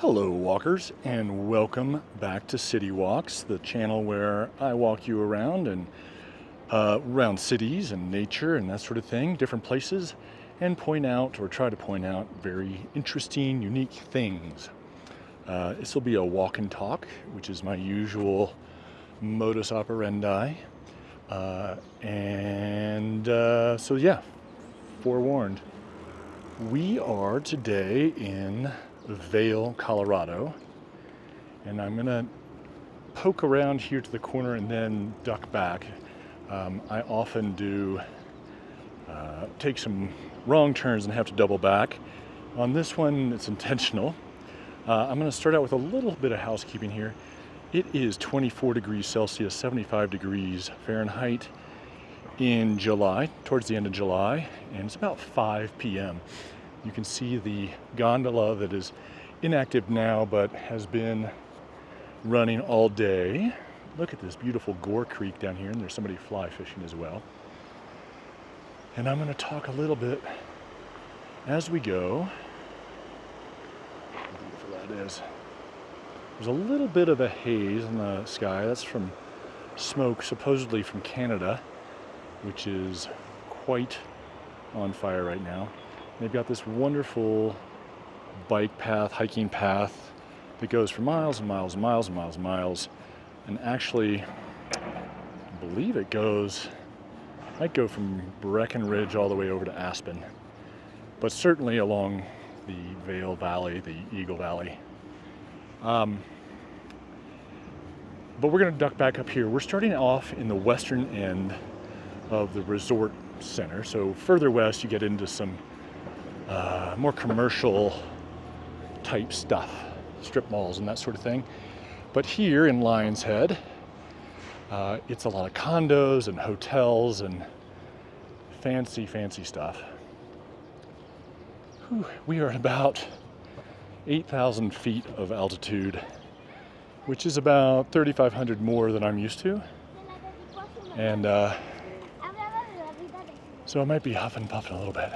Hello walkers, and welcome back to City Walks, the channel where I walk you around and around cities and nature and that sort of thing, different places, and point out or try to point out very interesting, unique things. This will be a walk and talk, which is my usual modus operandi. So yeah, forewarned. We are today in Vail, Colorado, and I'm gonna poke around here to the corner and then duck back. I often do take some wrong turns and have to double back. On this one, it's intentional. I'm gonna start out with a little bit of housekeeping here. It is 24 degrees Celsius, 75 degrees Fahrenheit in July, towards the end of July, and it's about 5 p.m. You can see the gondola that is inactive now but has been running all day. Look at this beautiful Gore Creek down here, and there's somebody fly fishing as well. And I'm going to talk a little bit as we go. How beautiful that is. There's a little bit of a haze in the sky. That's from smoke, supposedly from Canada, which is quite on fire right now. They've got this wonderful bike path, hiking path that goes for miles and miles and miles and miles and miles. And actually, I believe it might go from Breckenridge all the way over to Aspen, but certainly along the Vail Valley, the Eagle Valley. But we're going to duck back up here. We're starting off in the western end of the resort center. So further west, you get into some more commercial type stuff, strip malls and that sort of thing. But here in Lionshead, it's a lot of condos and hotels and fancy stuff. We are at about 8,000 feet of altitude, which is about 3,500 more than I'm used to. And so I might be huffing and puffing a little bit.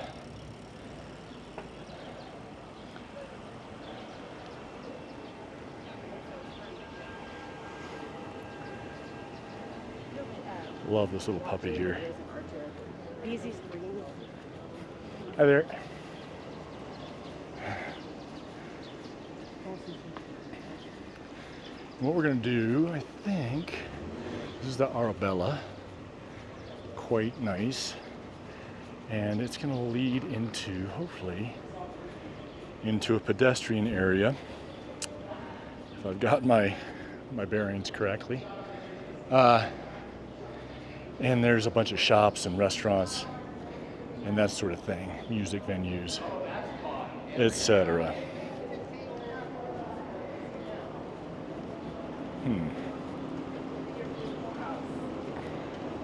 Love this little puppy here. Hi there. What we're going to do, I think, this is the Arabella. Quite nice. And it's going to lead into, hopefully, into a pedestrian area, if I've got my bearings correctly. And there's a bunch of shops and restaurants and that sort of thing, music venues, etc.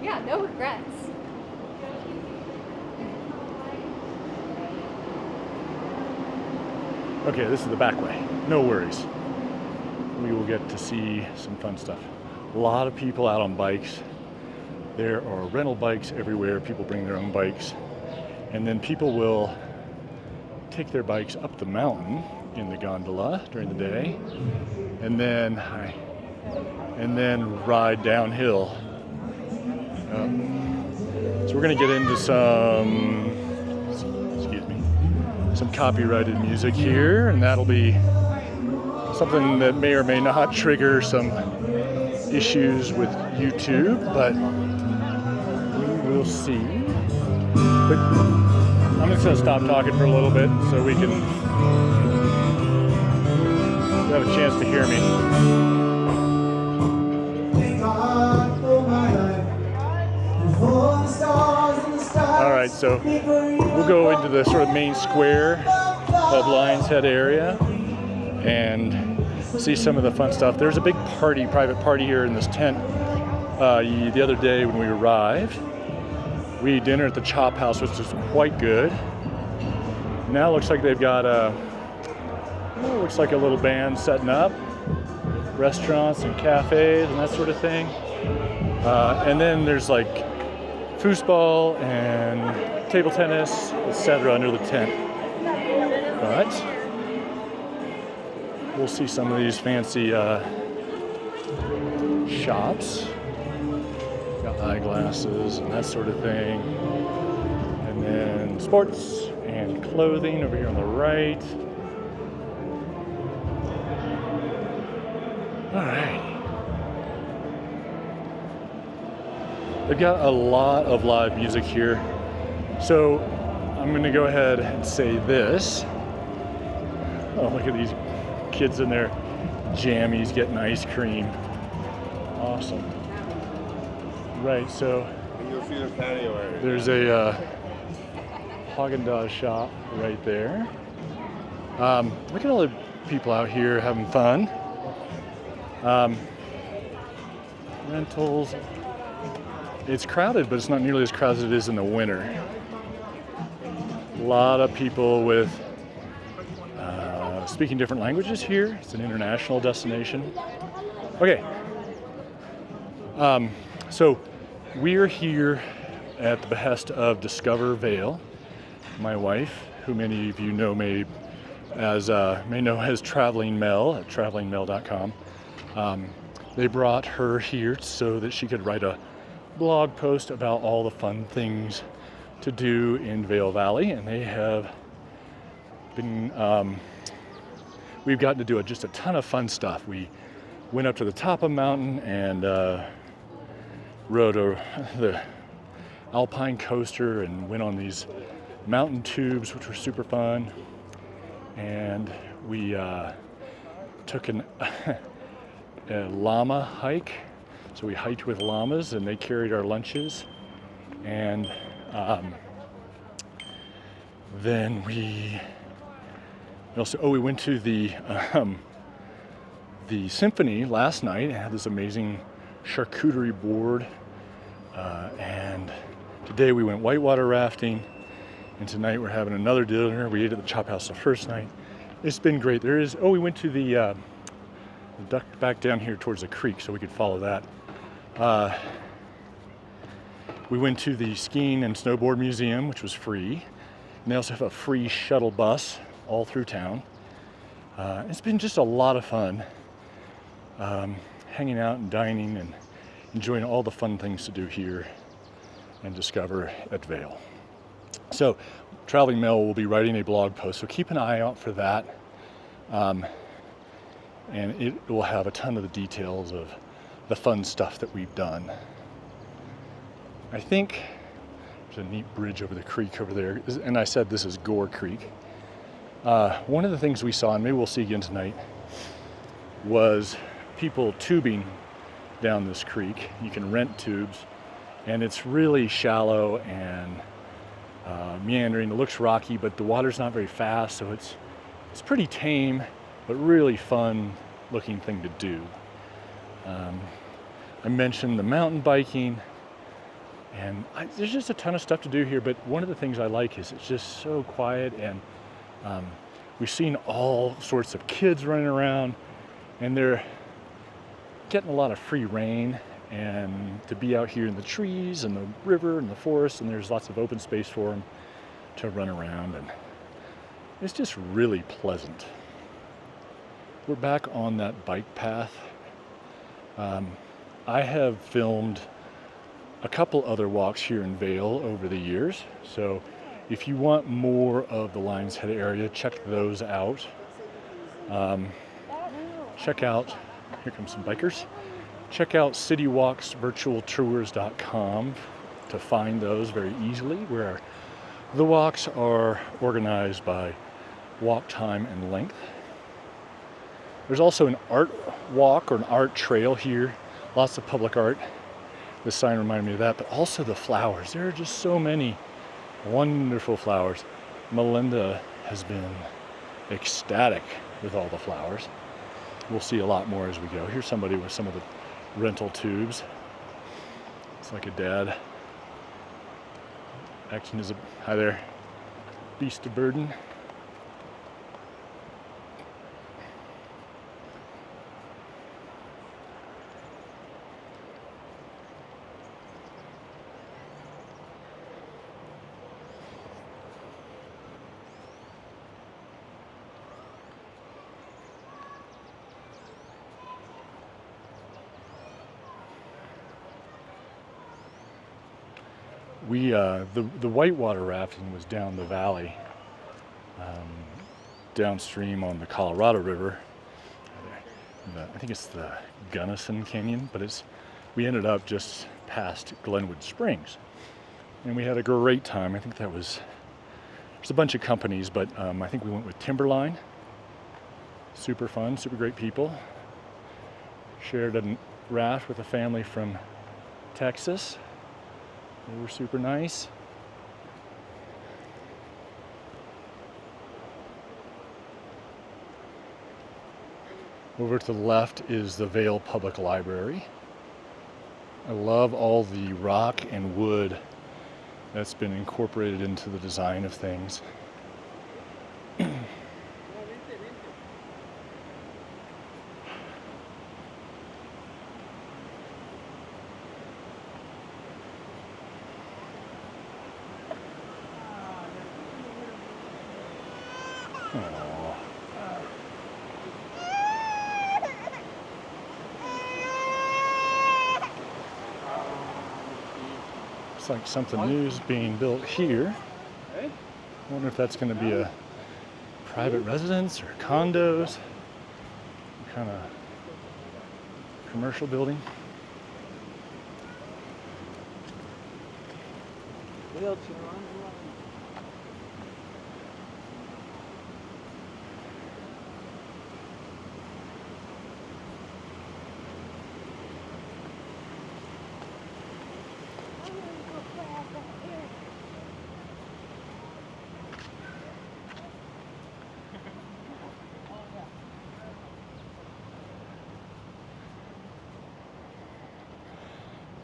Yeah, no regrets. Okay, this is the back way. No worries. We will get to see some fun stuff. A lot of people out on bikes. There are rental bikes everywhere. People bring their own bikes. And then people will take their bikes up the mountain in the gondola during the day and then ride downhill. So we're going to get into some copyrighted music here, and that'll be something that may or may not trigger some issues with YouTube, but we'll see. But I'm just going to stop talking for a little bit so we can have a chance to hear me. Alright, so we'll go into the sort of main square of Lionshead area and see some of the fun stuff. There's a big private party here in this tent the other day when we arrived. We ate dinner at the Chop House, which is quite good. Now it looks like they've got looks like a little band setting up, restaurants and cafes and that sort of thing. And then there's like foosball and table tennis, etc. under the tent. But we'll see some of these fancy shops. Got eyeglasses and that sort of thing. And then sports and clothing over here on the right. All right. They've got a lot of live music here. So I'm gonna go ahead and say this. Oh, look at these kids in their jammies getting ice cream. Awesome. Right, so You'll see the patio area. there's a Haagen-Dazs shop right there. Look at all the people out here having fun. Rentals. It's crowded, but it's not nearly as crowded as it is in the winter. A lot of people with speaking different languages here. It's an international destination. Okay. So we're here at the behest of Discover Vail, my wife, who many of you know may know as Traveling Mel at travelingmel.com. They brought her here so that she could write a blog post about all the fun things to do in Vail Valley, and they have been we've gotten to do just a ton of fun stuff. We went up to the top of a mountain and rode the Alpine coaster and went on these mountain tubes, which were super fun. And we took a llama hike. So we hiked with llamas and they carried our lunches. And then we went to the symphony last night. It had this amazing charcuterie board. And today we went whitewater rafting. And tonight we're having another dinner. We ate at the Chop House the first night. It's been great. We went to the ducked back down here towards the creek so we could follow that. We went to the skiing and snowboard museum, which was free. And they also have a free shuttle bus all through town. It's been just a lot of fun hanging out and dining and enjoying all the fun things to do here and Discover at Vail. So Traveling Mel will be writing a blog post, so keep an eye out for that. And it will have a ton of the details of the fun stuff that we've done. I think there's a neat bridge over the creek over there, and I said this is Gore Creek. One of the things we saw, and maybe we'll see again tonight, was people tubing down this creek. You can rent tubes, and it's really shallow and meandering. It looks rocky, but the water's not very fast, so it's pretty tame, but really fun looking thing to do. I mentioned the mountain biking, and there's just a ton of stuff to do here, but one of the things I like is it's just so quiet, and we've seen all sorts of kids running around, and they're getting a lot of free rein, and to be out here in the trees and the river and the forest, and there's lots of open space for them to run around, and it's just really pleasant. We're back on that bike path. I have filmed a couple other walks here in Vail over the years, so if you want more of the Lionshead area, check those out. Check out, here come some bikers. Check out citywalksvirtualtours.com to find those very easily, where the walks are organized by walk time and length. There's also an art walk or an art trail here, lots of public art. This sign reminded me of that, but also the flowers. There are just so many wonderful flowers. Melinda has been ecstatic with all the flowers. We'll see a lot more as we go. Here's somebody with some of the rental tubes. It's like a dad acting as a, hi there, beast of burden. The whitewater rafting was down the valley, downstream on the Colorado River. I think it's the Gunnison Canyon, but we ended up just past Glenwood Springs, and we had a great time. I think there's a bunch of companies, but I think we went with Timberline. Super fun, super great people. Shared a raft with a family from Texas. They were super nice. Over to the left is the Vail Public Library. I love all the rock and wood that's been incorporated into the design of things. Looks like something new is being built here. I wonder if that's going to be a private residence or condos, some kind of commercial building.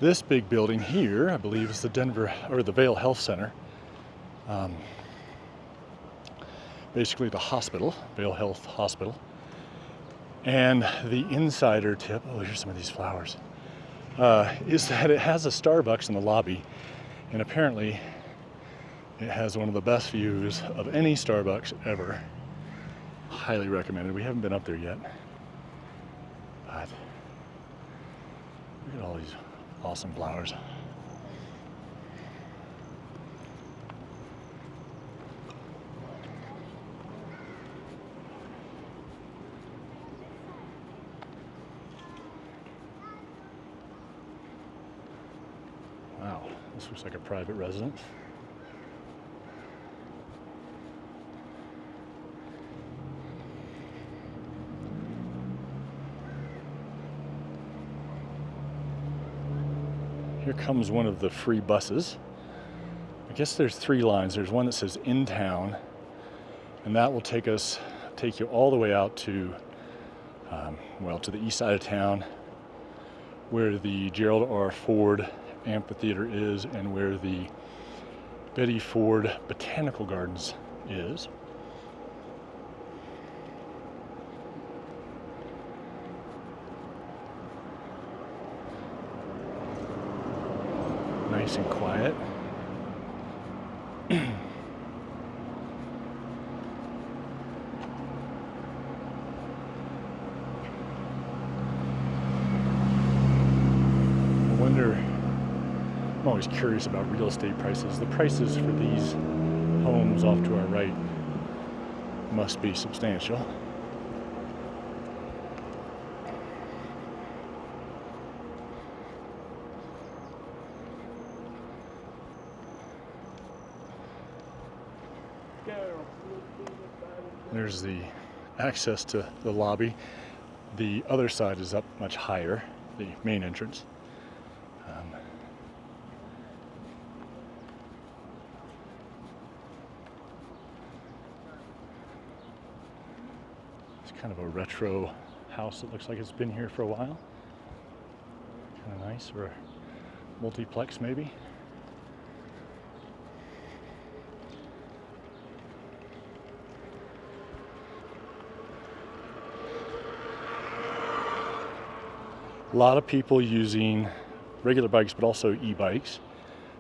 This big building here, I believe, is the Vail Health Center. Basically the hospital, Vail Health Hospital. And the insider tip, oh, here's some of these flowers, is that it has a Starbucks in the lobby, and apparently it has one of the best views of any Starbucks ever. Highly recommended. We haven't been up there yet, but look at all these awesome flowers. Wow, this looks like a private residence. Here comes one of the free buses. I guess there's 3 lines. There's one that says in town, and that will take you all the way out to, to the east side of town, where the Gerald R. Ford Amphitheater is, and where the Betty Ford Botanical Gardens is. Nice and quiet. I'm always curious about real estate prices. The prices for these homes off to our right must be substantial. There's the access to the lobby. The other side is up much higher, the main entrance. It's kind of a retro house that looks like it's been here for a while. Kind of nice, or a multiplex maybe. A lot of people using regular bikes, but also e-bikes,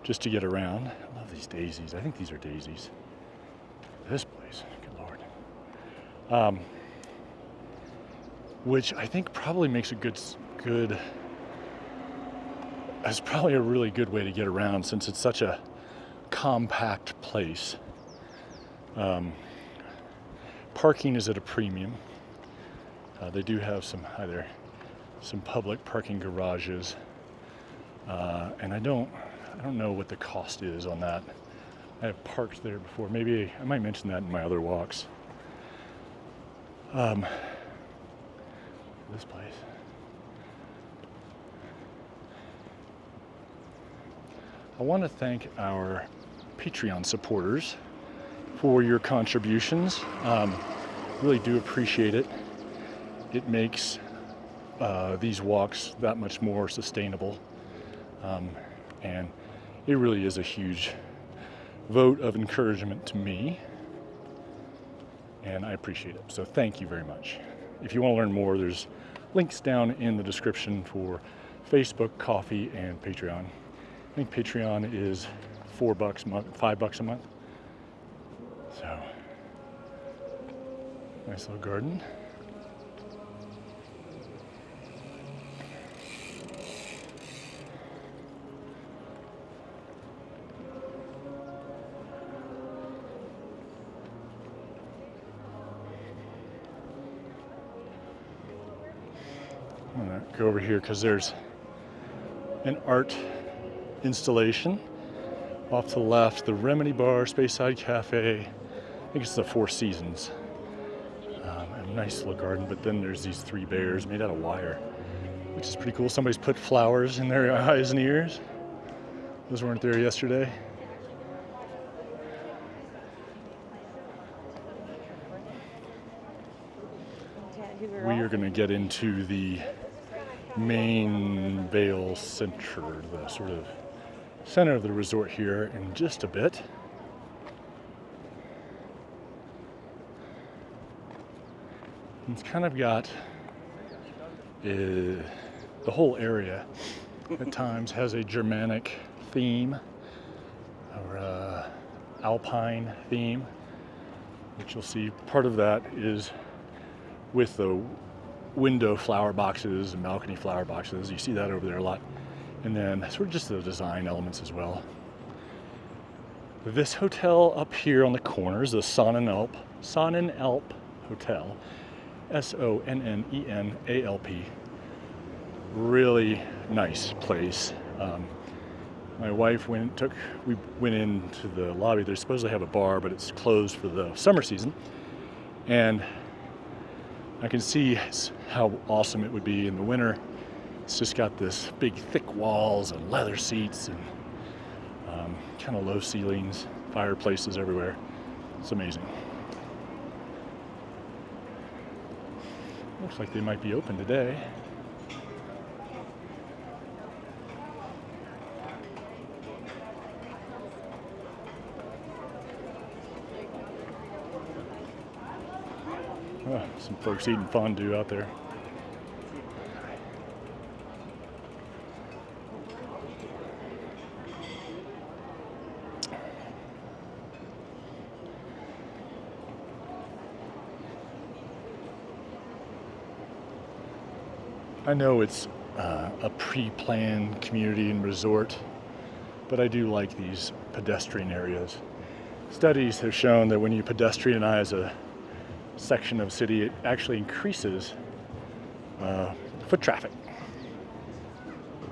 just to get around. I love these daisies. I think these are daisies. This place, good Lord. Which I think probably makes a that's probably a really good way to get around, since it's such a compact place. Parking is at a premium. They do have some public parking garages, and I don't know what the cost is on that. I have parked there before. Maybe I might mention that in my other walks. This place. I want to thank our Patreon supporters for your contributions. Really do appreciate it. It makes these walks that much more sustainable. And it really is a huge vote of encouragement to me. And I appreciate it. So thank you very much. If you want to learn more, there's links down in the description for Facebook, Coffee, and Patreon. I think Patreon is $4 a month, $5 a month. So, nice little garden. I'm gonna go over here because there's an art installation off to the left. The Remedy Bar, Speyside Cafe. I think it's the Four Seasons. A nice little garden, but then there's these 3 bears made out of wire, which is pretty cool. Somebody's put flowers in their eyes and ears. Those weren't there yesterday. We are going to get into the main Vail Center, the sort of center of the resort here in just a bit. It's kind of got the whole area at times has a Germanic theme or a Alpine theme, which you'll see part of that is with the window flower boxes and balcony flower boxes. You see that over there a lot. And then sort of just the design elements as well. This hotel up here on the corner is the Sonnenalp Hotel. Sonnenenalp. Really nice place. My wife we went into the lobby. They supposedly have a bar, but it's closed for the summer season. And I can see how awesome it would be in the winter. It's just got this big thick walls and leather seats and kind of low ceilings, fireplaces everywhere. It's amazing. Looks like they might be open today. Oh, some folks eating fondue out there. I know it's a pre-planned community and resort, but I do like these pedestrian areas. Studies have shown that when you pedestrianize a section of city, it actually increases foot traffic,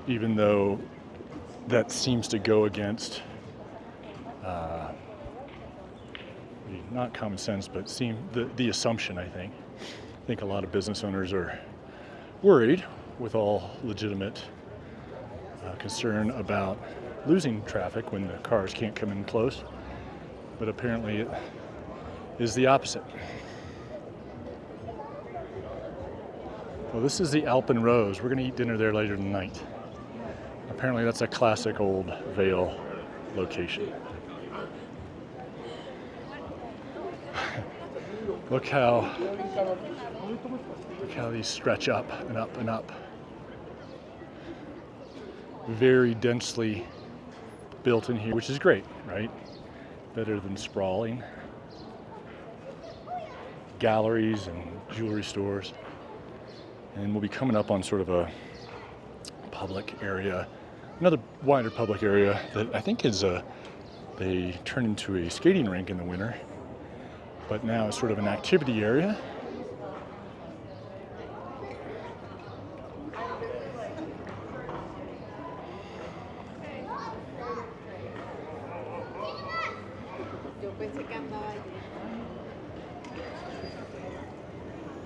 even though that seems to go against not common sense, but the assumption. I think a lot of business owners are worried, with all legitimate concern about losing traffic when the cars can't come in close, but apparently it is the opposite. Well, this is the Alpine Rose. We're going to eat dinner there later tonight. Apparently that's a classic old Vail location. Look how these stretch up and up and up. Very densely built in here, which is great, right? Better than sprawling. Galleries and jewelry stores. And we'll be coming up on sort of a public area, another wider public area that I think is They turn into a skating rink in the winter, but now it's sort of an activity area.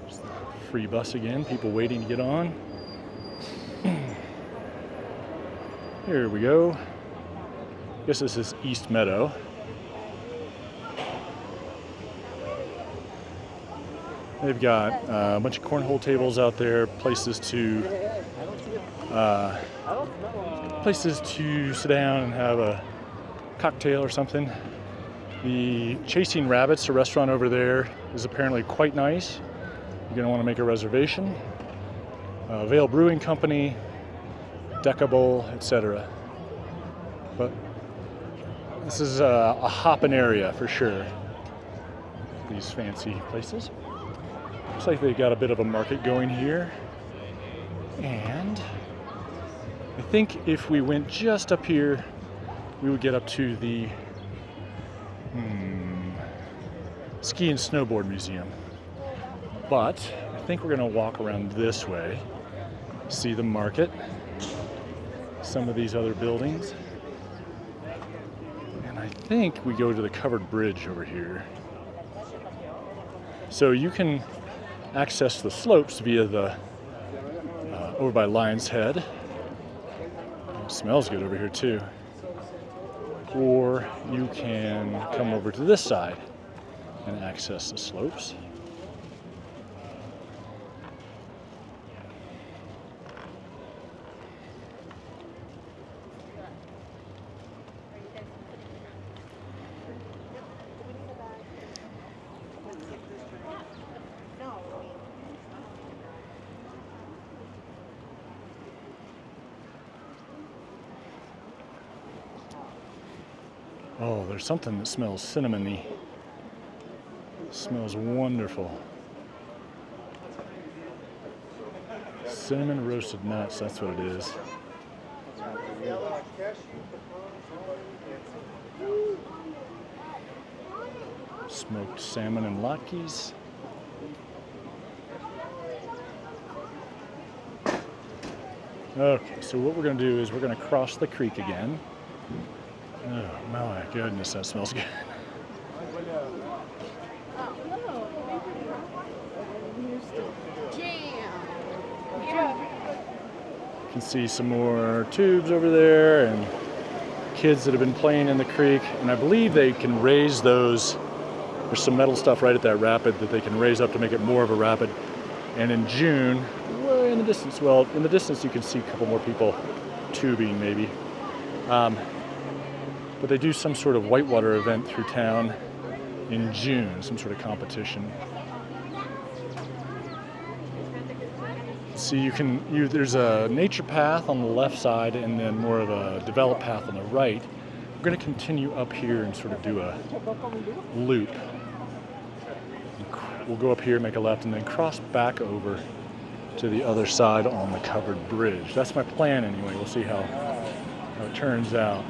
There's the free bus again, people waiting to get on. Here we go. I guess this is East Meadow. They've got a bunch of cornhole tables out there, places to sit down and have a cocktail or something. The Chasing Rabbits, a restaurant over there, is apparently quite nice. You're going to want to make a reservation. Vail Brewing Company, Decable, etc. But this is a hopping area for sure. These fancy places. Looks like they've got a bit of a market going here. And I think if we went just up here, we would get up to the Ski and Snowboard Museum. But I think we're going to walk around this way, see the market, some of these other buildings. And I think we go to the covered bridge over here. So you can access the slopes via the over by Lionshead. It smells good over here too. Or you can come over to this side and access the slopes. Oh, there's something that smells cinnamony. It smells wonderful. Cinnamon roasted nuts, that's what it is. Smoked salmon and latkes. Okay, so what we're going to do is we're going to cross the creek again. Oh my goodness, that smells good. You can see some more tubes over there and kids that have been playing in the creek. And I believe they can raise those. There's some metal stuff right at that rapid that they can raise up to make it more of a rapid. And in June, way in the distance, you can see a couple more people tubing maybe. But they do some sort of whitewater event through town in June, some sort of competition. So there's a nature path on the left side and then more of a developed path on the right. We're going to continue up here and sort of do a loop. We'll go up here, make a left, and then cross back over to the other side on the covered bridge. That's my plan anyway. We'll see how it turns out.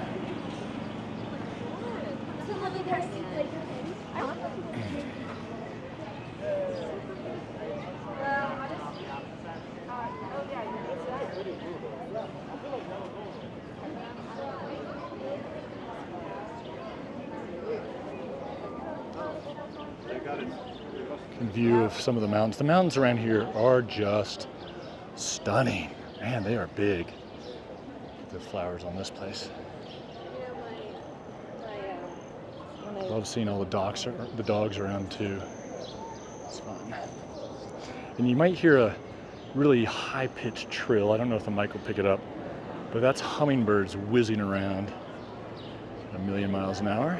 View of some of the mountains. The mountains around here are just stunning. Man, they are big. The flowers on this place. Love seeing all the dogs around too. It's fun. And you might hear a really high-pitched trill. I don't know if the mic will pick it up, but that's hummingbirds whizzing around at 1,000,000 miles an hour.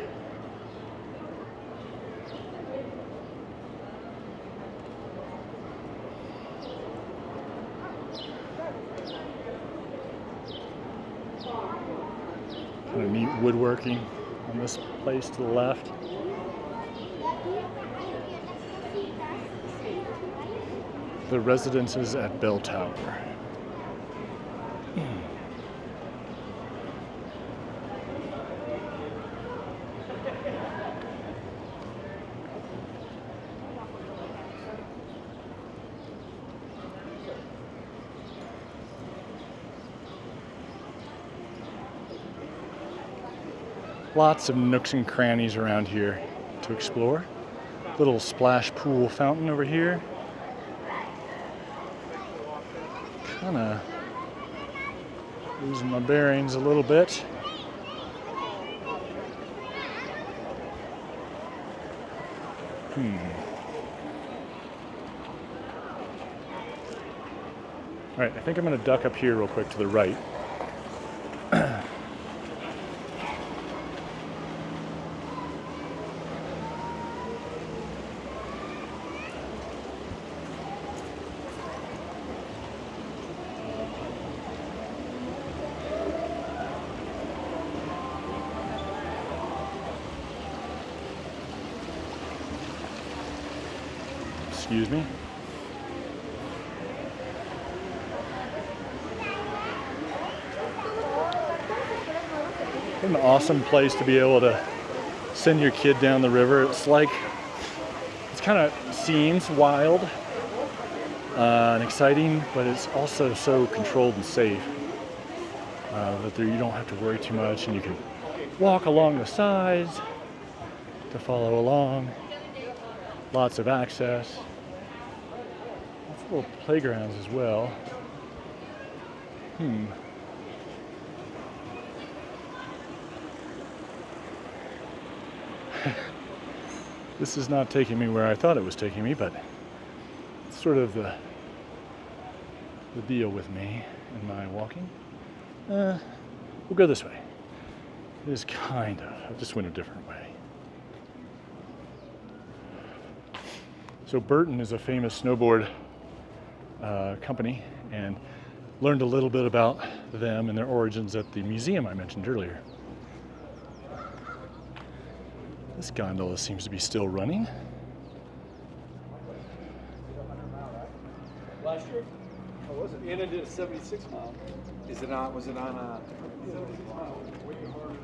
Kind of neat woodworking on this place to the left. The residences at Bell Tower. Lots of nooks and crannies around here to explore. Little splash pool fountain over here. Kind of losing my bearings a little bit. All right, I think I'm going to duck up here real quick to the right. Excuse me. What an awesome place to be able to send your kid down the river. It's kind of seems wild and exciting, but it's also so controlled and safe that you don't have to worry too much, and you can walk along the sides to follow along. Lots of access. Lots of little playgrounds as well. This is not taking me where I thought it was taking me, but it's sort of the deal with me and my walking. We'll go this way. It is kind of, I just went a different way. So Burton is a famous snowboard company, and learned a little bit about them and their origins at the museum I mentioned earlier. This gondola seems to be still running. Last year? How was it? Anna did a 76 mile. Was it on 76 miles. Way harder.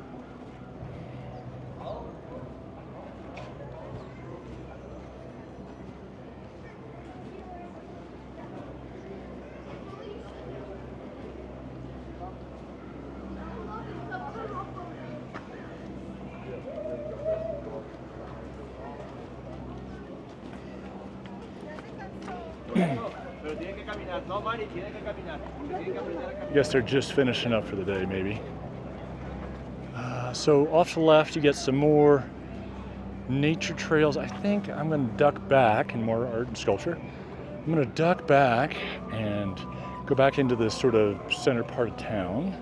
I guess they're just finishing up for the day, maybe. So off to the left, you get some more nature trails. I think I'm going to duck back, and more art and sculpture. I'm going to duck back and go back into this sort of center part of town,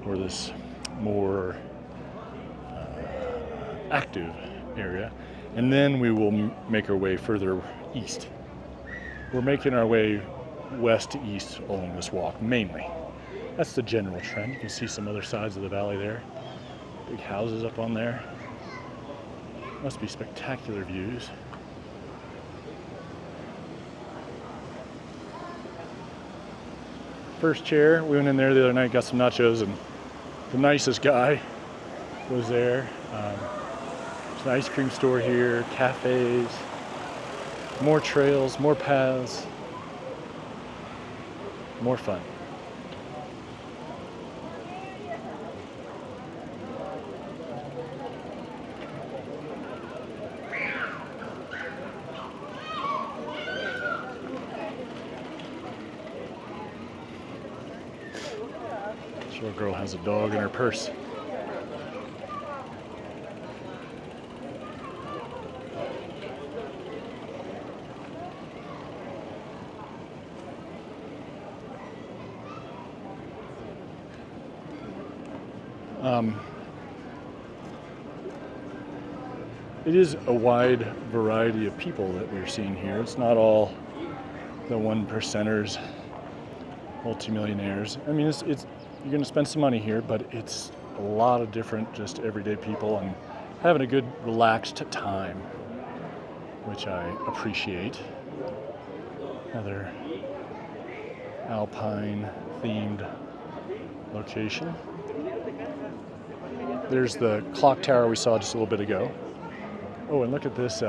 or this more active area, and then we will make our way further east. We're making our way west to east along this walk, mainly. That's the general trend. You can see some other sides of the valley there. Big houses up on there. Must be spectacular views. First chair, we went in there the other night, got some nachos, and the nicest guy was there. There's an ice cream store here, cafes, more trails, more paths, more fun. Sure, girl has a dog in her purse. It is a wide variety of people that we're seeing here. It's not all the one percenters, multimillionaires. I mean, it's you're going to spend some money here, but it's a lot of different, just everyday people, and having a good, relaxed time, which I appreciate. Another Alpine themed location. There's the clock tower we saw just a little bit ago. Oh, and look at this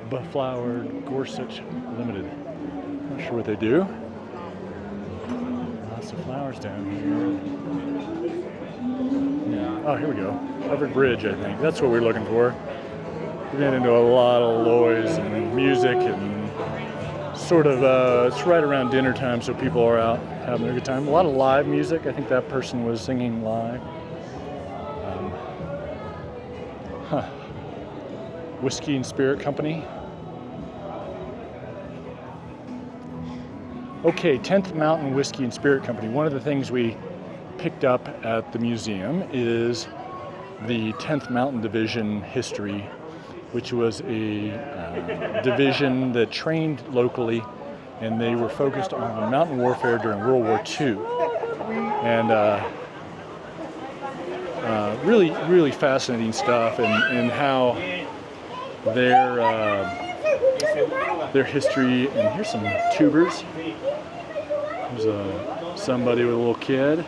beflowered Gorsuch Limited. Not sure what they do. lots of flowers down here. Oh, here we go. Covered bridge, I think. That's what we're looking for. We're getting into a lot of noise and music and sort of, it's right around dinner time, so people are out having a good time. A lot of live music. I think that person was singing live. Whiskey and Spirit Company. Okay, 10th Mountain Whiskey and Spirit Company. One of the things we picked up at the museum is the 10th Mountain Division history, which was a division that trained locally, and they were focused on mountain warfare during World War II. And really, really fascinating stuff, and how their history. And here's some tubers. There's somebody with a little kid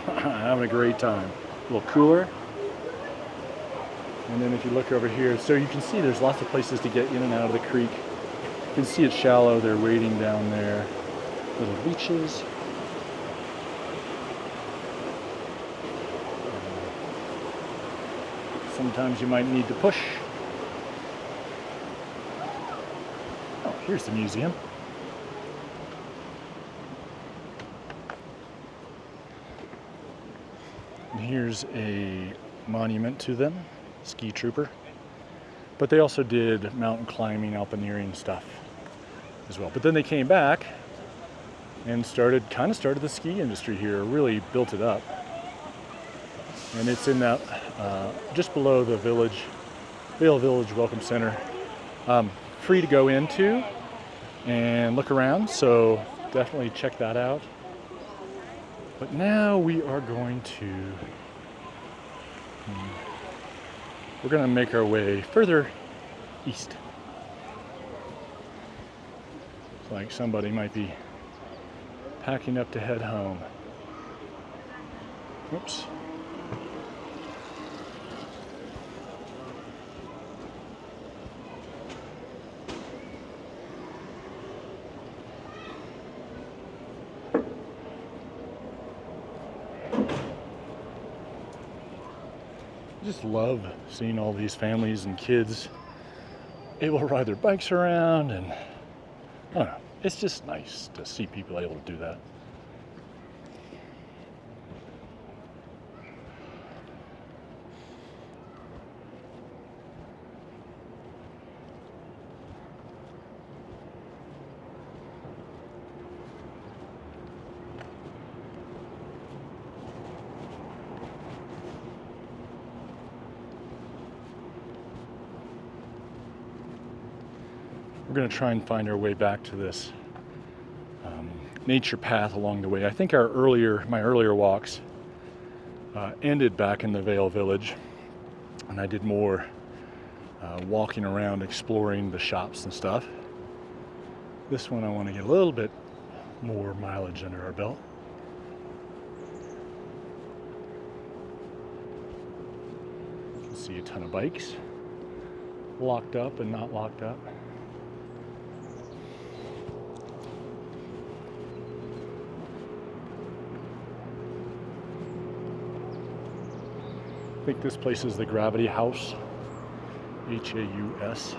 having a great time. A little cooler. And then if you look over here, so you can see there's lots of places to get in and out of the creek. You can see it's shallow. They're wading down there. Little beaches. Sometimes you might need to push. Oh, here's the museum. And here's a monument to them, ski trooper. But they also did mountain climbing, alpineering stuff as well. But then they came back and started the ski industry here, really built it up. And it's in that, just below the village, Vail Village Welcome Center. Free to go into and look around, so definitely check that out. But now we are going to, we're going to make our way further east. It's like somebody might be packing up to head home. Oops. I just love seeing all these families and kids able to ride their bikes around, and I don't know, it's just nice to see people able to do that. We're going to try and find our way back to this nature path along the way. I think my earlier walks ended back in the Vail Village, and I did more walking around, exploring the shops and stuff. This one I want to get a little bit more mileage under our belt. You can see a ton of bikes locked up and not locked up. I think this place is the Gravity House, H-A-U-S.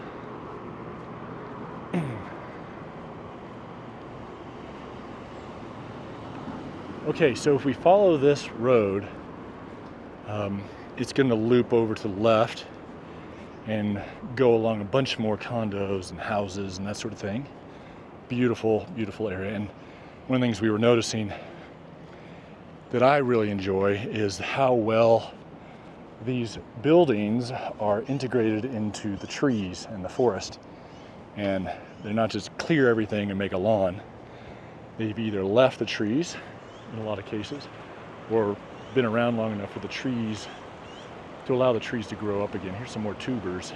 Okay, so if we follow this road, it's going to loop over to the left and go along a bunch more condos and houses and that sort of thing. Beautiful, beautiful area. And one of the things we were noticing that I really enjoy is how well these buildings are integrated into the trees and the forest. And they're not just clear everything and make a lawn. They've either left the trees, in a lot of cases, or been around long enough for the trees to allow the trees to grow up again. Here's some more tubers.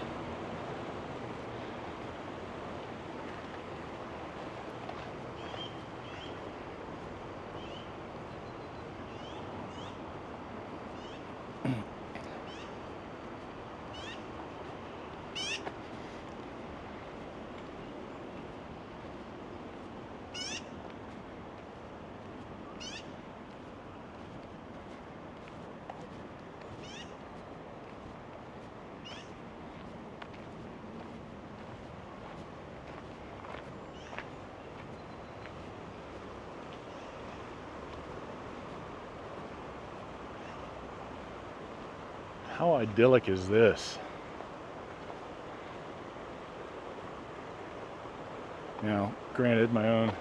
How idyllic is this? Now, granted, my own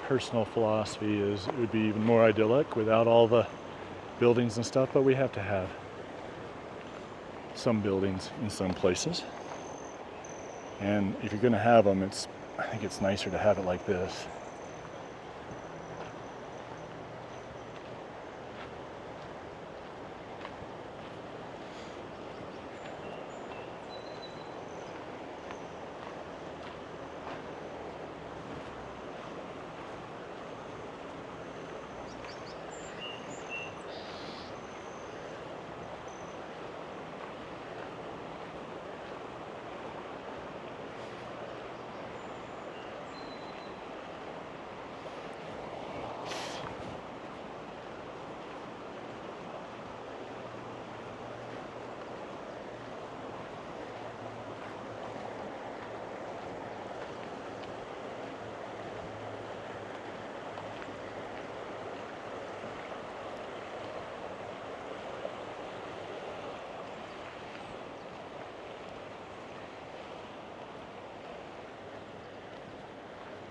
personal philosophy is it would be even more idyllic without all the buildings and stuff, but we have to have some buildings in some places. And if you're going to have them, I think it's nicer to have it like this.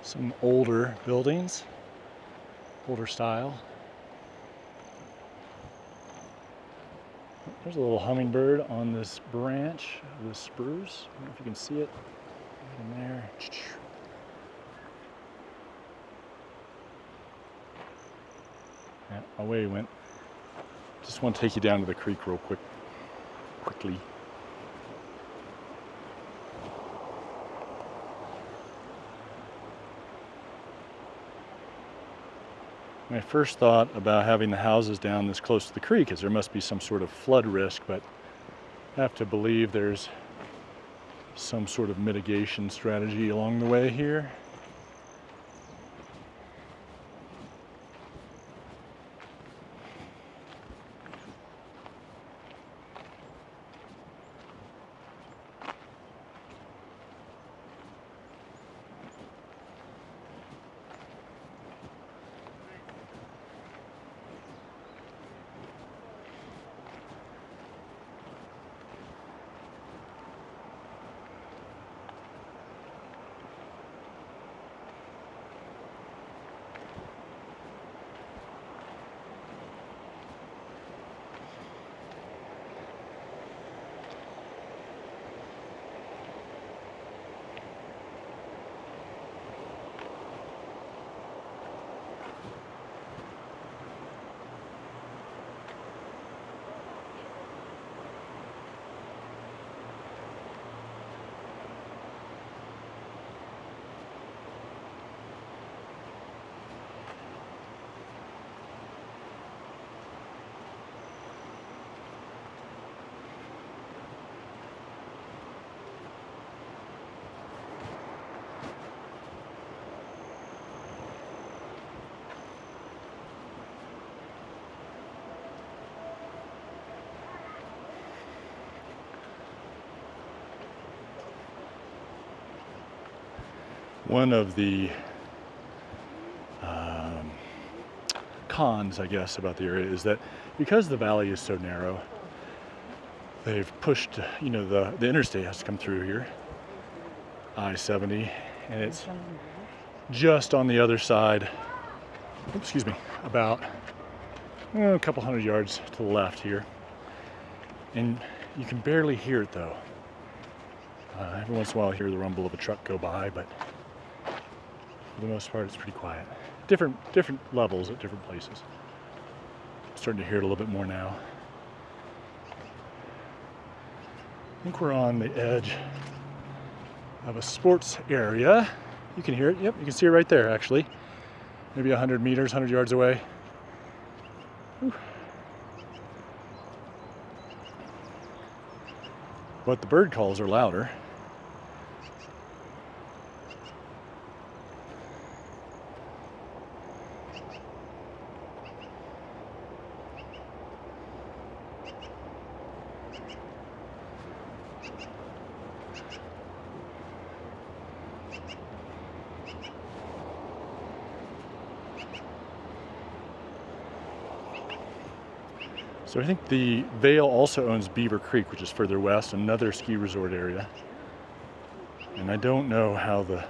Some older buildings, older style. There's a little hummingbird on this branch of the spruce. I don't know if you can see it in there. Yeah, away he went. Just want to take you down to the creek real quickly. My first thought about having the houses down this close to the creek is there must be some sort of flood risk, but I have to believe there's some sort of mitigation strategy along the way here. One of the cons, I guess, about the area is that because the valley is so narrow, they've pushed, the interstate has to come through here, I-70, and it's just on the other side, about a couple hundred yards to the left here. And you can barely hear it though. Every once in a while I hear the rumble of a truck go by, but for the most part it's pretty quiet. Different levels at different places. I'm starting to hear it a little bit more now. I think we're on the edge of a sports area. You can hear it. Yep, you can see it right there actually. Maybe 100 yards away. Whew. But the bird calls are louder. So I think the Vail also owns Beaver Creek, which is further west, another ski resort area. And I don't know how the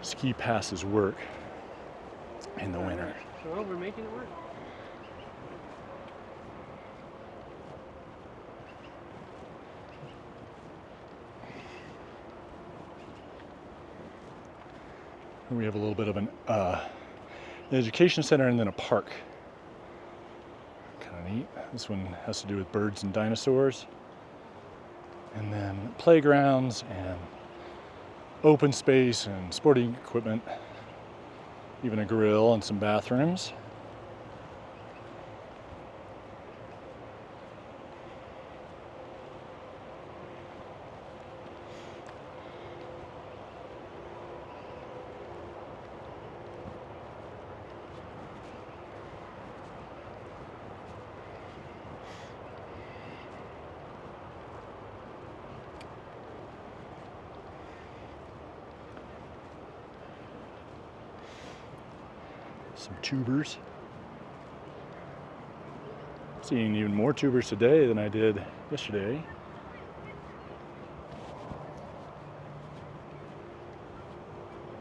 ski passes work in the winter. So we're making it work. We have a little bit of an education center and then a park. Kind of neat. This one has to do with birds and dinosaurs. And then playgrounds and open space and sporting equipment. Even a grill and some bathrooms. Some tubers. Seeing even more tubers today than I did yesterday.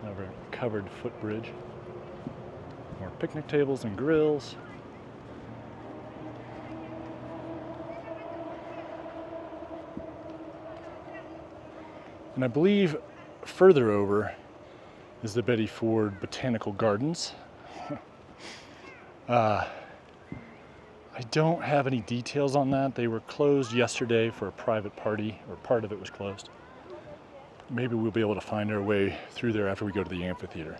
Another covered footbridge. More picnic tables and grills. And I believe further over is the Betty Ford Botanical Gardens. I don't have any details on that. They were closed yesterday for a private party, or part of it was closed. Maybe we'll be able to find our way through there after we go to the amphitheater,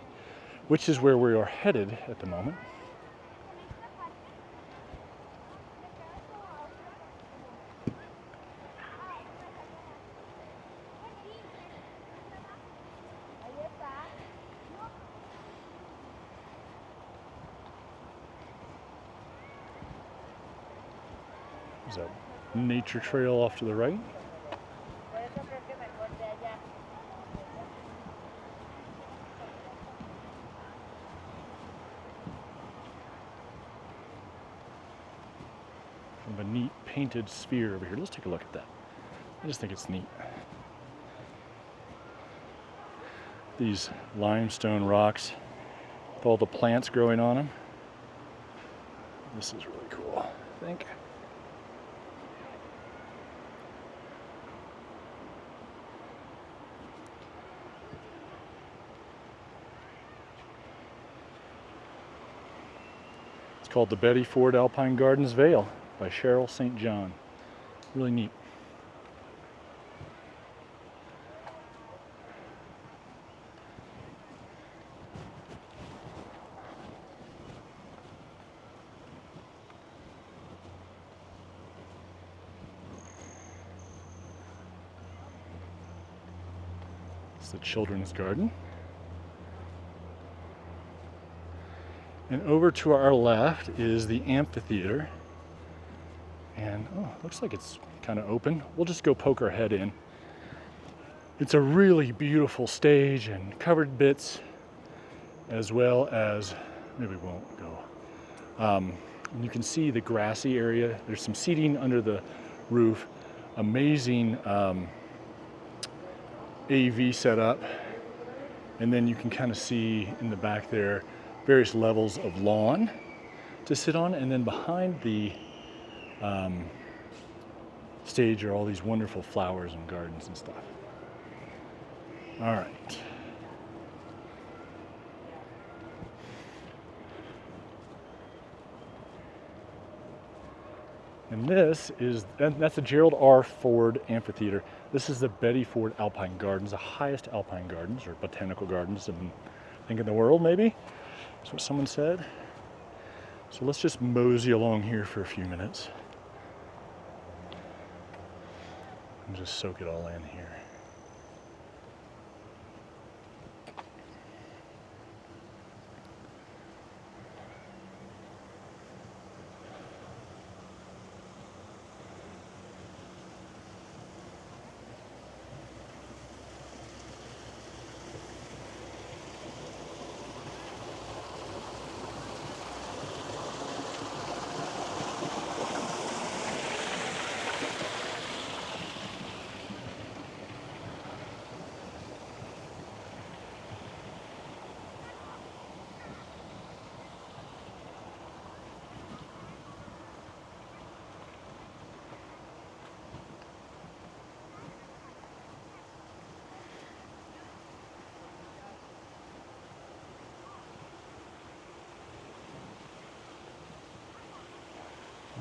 which is where we are headed at the moment. There's a nature trail off to the right. Kind of a neat painted sphere over here. Let's take a look at that. I just think it's neat. These limestone rocks with all the plants growing on them. This is really cool, I think. It's called the Betty Ford Alpine Gardens Vail by Cheryl St. John. Really neat. It's the children's garden. And over to our left is the amphitheater. And looks like it's kind of open. We'll just go poke our head in. It's a really beautiful stage and covered bits, as well as, maybe we won't go. You can see the grassy area. There's some seating under the roof. Amazing AV setup. And then you can kind of see in the back there various levels of lawn to sit on, and then behind the stage are all these wonderful flowers and gardens and stuff. All right. And this is, that's the Gerald R. Ford Amphitheater. This is the Betty Ford Alpine Gardens, the highest alpine gardens or botanical gardens in the world, maybe. That's what someone said. So let's just mosey along here for a few minutes and just soak it all in here.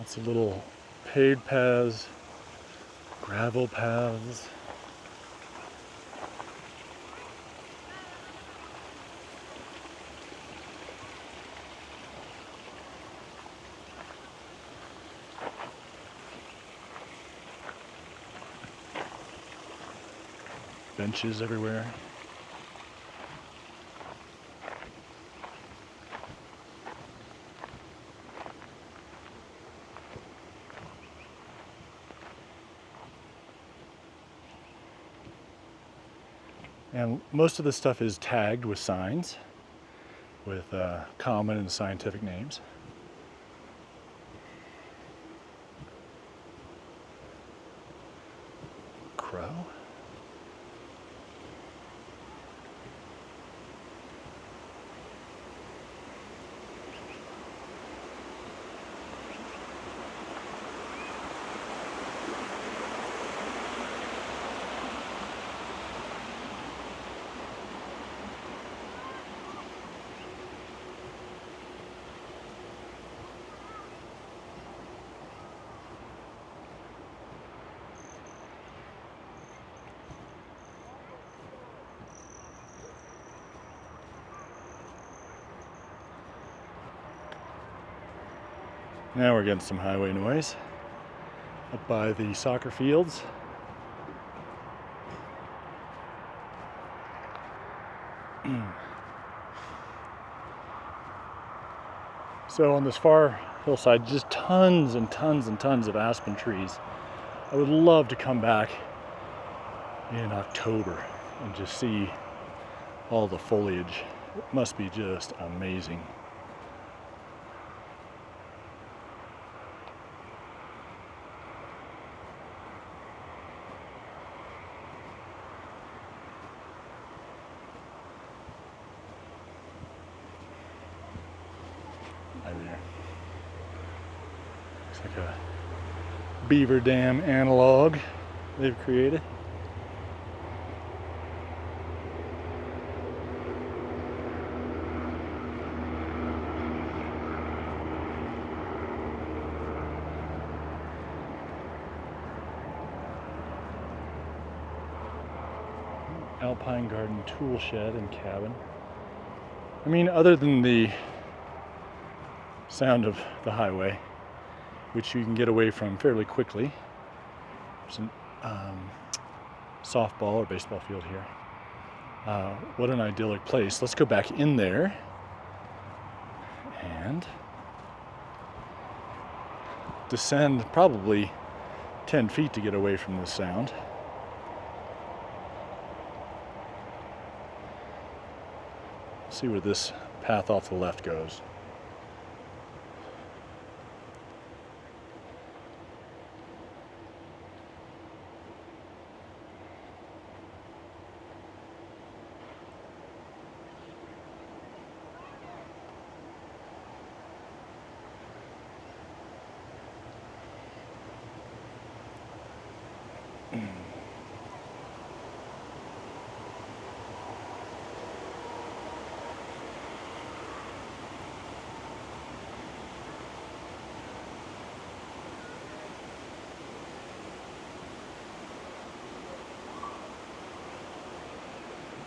Lots of little paved paths, gravel paths. Benches everywhere. And most of the stuff is tagged with signs with common and scientific names. Crow. Now we're getting some highway noise up by the soccer fields. So on this far hillside, just tons and tons and tons of aspen trees. I would love to come back in October and just see all the foliage. It must be just amazing. There. Looks like a beaver dam analog they've created. Alpine garden tool shed and cabin. I mean, other than the sound of the highway, which you can get away from fairly quickly. There's a softball or baseball field here. What an idyllic place. Let's go back in there and descend probably 10 feet to get away from this sound. See where this path off the left goes.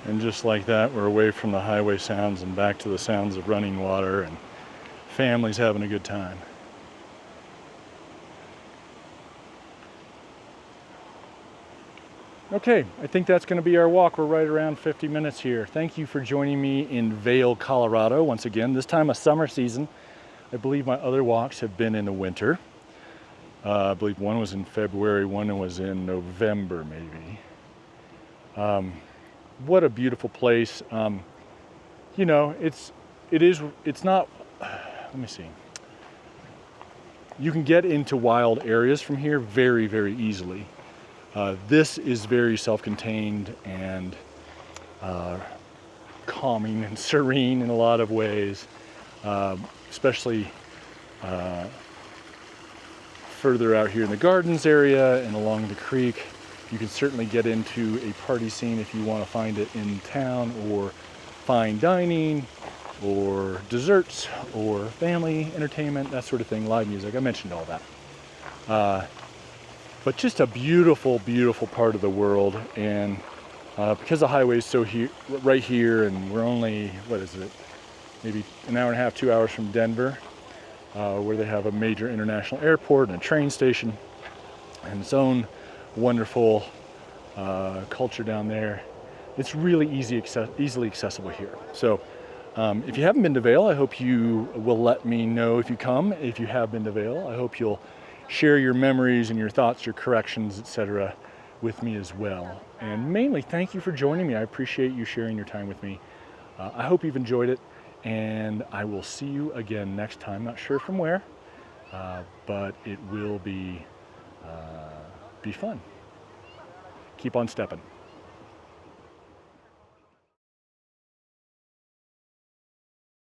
And just like that, we're away from the highway sounds and back to the sounds of running water and families having a good time. Okay, I think that's going to be our walk. We're right around 50 minutes here. Thank you for joining me in Vail, Colorado. Once again, this time of summer season. I believe my other walks have been in the winter. I believe one was in February, one was in November maybe. What a beautiful place. You know, it's not, let me see. You can get into wild areas from here very, very easily. This is very self-contained and calming and serene in a lot of ways, especially further out here in the gardens area and along the creek. You can certainly get into a party scene if you want to find it in town, or fine dining, or desserts or family entertainment, that sort of thing, live music. I mentioned all that. But just a beautiful, beautiful part of the world. And because the highway is so right here, and we're only, what is it, maybe an hour and a half, 2 hours from Denver, where they have a major international airport and a train station and its own wonderful culture down there. It's really easily accessible here. So if you haven't been to Vail, I hope you will let me know if you come. If you have been to Vail, I hope you'll share your memories and your thoughts, your corrections, etc. with me as well. And mainly, thank you for joining me. I appreciate you sharing your time with me. I hope you've enjoyed it, and I will see you again next time. Not sure from where, but it will be fun. Keep on stepping.